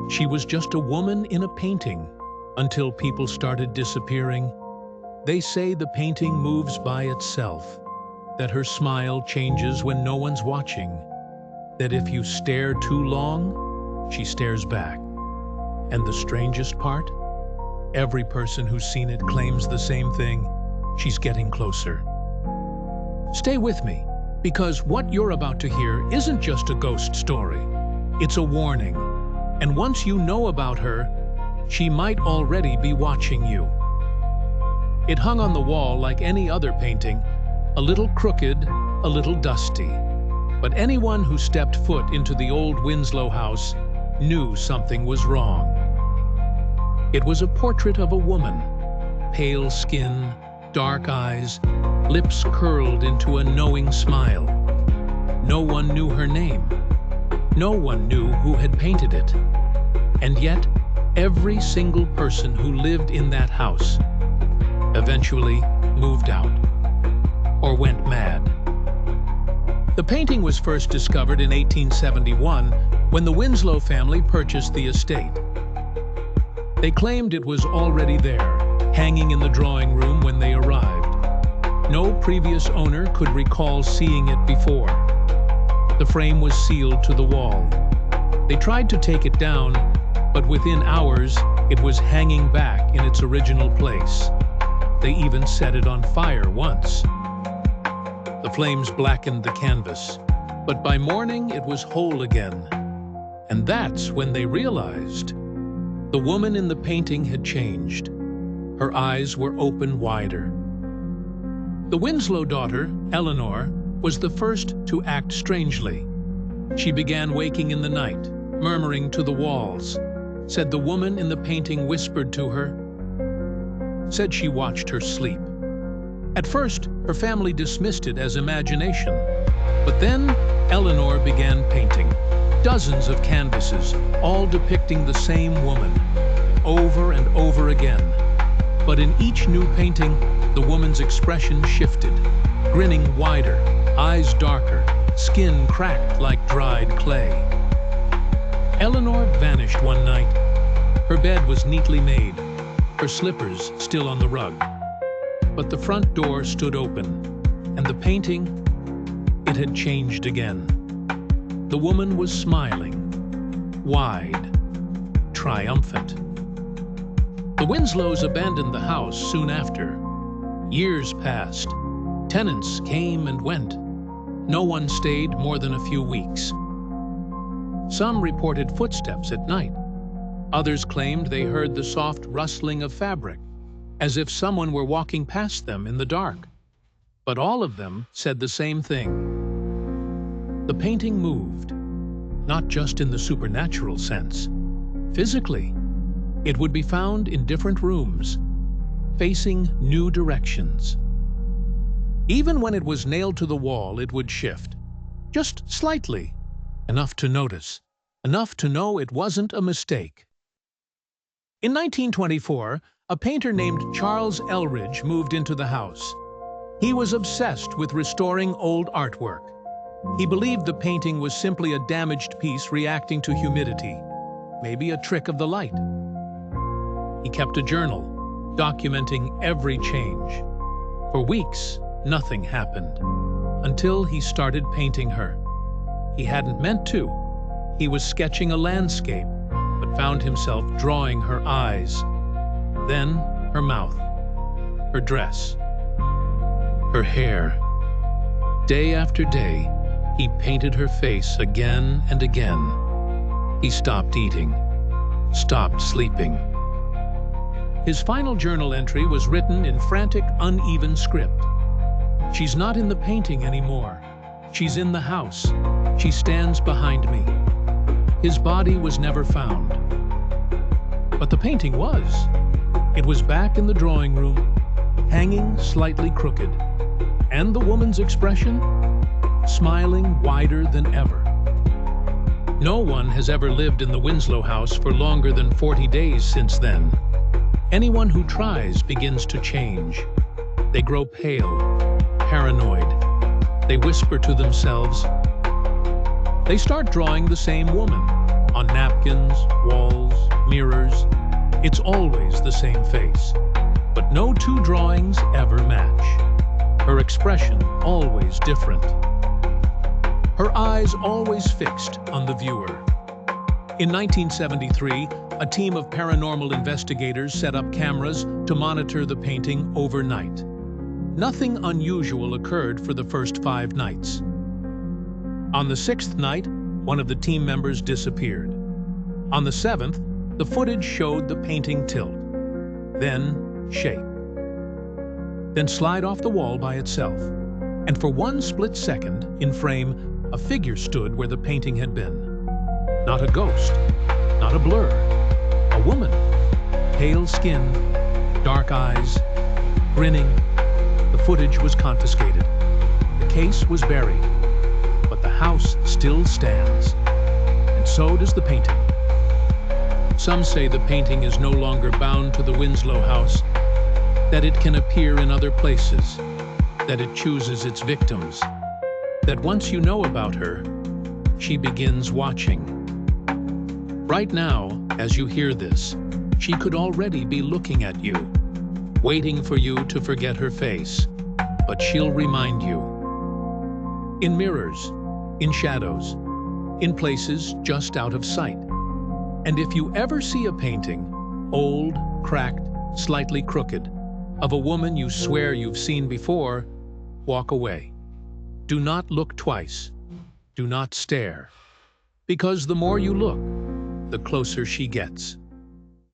She was just a woman in a painting until people started disappearing. They say the painting moves by itself, that her smile changes when no one's watching, that if you stare too long, she stares back. And the strangest part? Every person who's seen it claims the same thing. She's getting closer. Stay with me, because what you're about to hear isn't just a ghost story. It's a warning. And once you know about her, she might already be watching you. It hung on the wall like any other painting, a little crooked, a little dusty. But anyone who stepped foot into the old Winslow house knew something was wrong. It was a portrait of a woman, pale skin, dark eyes, lips curled into a knowing smile. No one knew her name. No one knew who had painted it. And yet, every single person who lived in that house eventually moved out or went mad. The painting was first discovered in 1871 when the Winslow family purchased the estate. They claimed it was already there, hanging in the drawing room when they arrived. No previous owner could recall seeing it before. The frame was sealed to the wall. They tried to take it down, but within hours, it was hanging back in its original place. They even set it on fire once. The flames blackened the canvas, but by morning it was whole again. And that's when they realized the woman in the painting had changed. Her eyes were open wider. The Winslow daughter, Eleanor, was the first to act strangely. She began waking in the night, murmuring to the walls, said the woman in the painting whispered to her, said she watched her sleep. At first, her family dismissed it as imagination, but then Eleanor began painting. Dozens of canvases, all depicting the same woman, over and over again. But in each new painting, the woman's expression shifted, grinning wider, eyes darker, skin cracked like dried clay. Eleanor vanished one night. Her bed was neatly made, her slippers still on the rug. But the front door stood open, and the painting, it had changed again. The woman was smiling, wide, triumphant. The Winslows abandoned the house soon after. Years passed. Tenants came and went. No one stayed more than a few weeks. Some reported footsteps at night. Others claimed they heard the soft rustling of fabric, as if someone were walking past them in the dark. But all of them said the same thing. The painting moved, not just in the supernatural sense. Physically, it would be found in different rooms, facing new directions. Even when it was nailed to the wall, it would shift, just slightly, enough to notice, enough to know it wasn't a mistake. In 1924, a painter named Charles Elridge moved into the house. He was obsessed with restoring old artwork. He believed the painting was simply a damaged piece reacting to humidity, maybe a trick of the light. He kept a journal, documenting every change. For weeks, nothing happened, until he started painting her. He hadn't meant to. He was sketching a landscape, but found himself drawing her eyes, then her mouth, her dress, her hair. Day after day, he painted her face again and again. He stopped eating, stopped sleeping. His final journal entry was written in frantic, uneven script. She's not in the painting anymore. She's in the house. She stands behind me. His body was never found. But the painting was. It was back in the drawing room, hanging slightly crooked. And the woman's expression? Smiling wider than ever. No one has ever lived in the Winslow house for longer than 40 days since then. Anyone who tries begins to change. They grow pale, paranoid. They whisper to themselves. They start drawing the same woman on napkins, walls, It's always the same face, but no two drawings ever match. Her expression always different. Her eyes always fixed on the viewer. In 1973, a team of paranormal investigators set up cameras to monitor the painting overnight. Nothing unusual occurred for the first 5 nights. On the 6th night, one of the team members disappeared. On the 7th, the footage showed the painting tilt, then shake, then slide off the wall by itself. And for one split second, in frame, a figure stood where the painting had been. Not a ghost, not a blur, a woman, pale skin, dark eyes, grinning. The footage was confiscated. The case was buried, but the house still stands, and so does the painting. Some say the painting is no longer bound to the Winslow House, that it can appear in other places, that it chooses its victims, that once you know about her, she begins watching. Right now, as you hear this, she could already be looking at you, waiting for you to forget her face, but she'll remind you. In mirrors, in shadows, in places just out of sight. And if you ever see a painting, old, cracked, slightly crooked, of a woman you swear you've seen before, walk away. Do not look twice. Do not stare. Because the more you look, the closer she gets.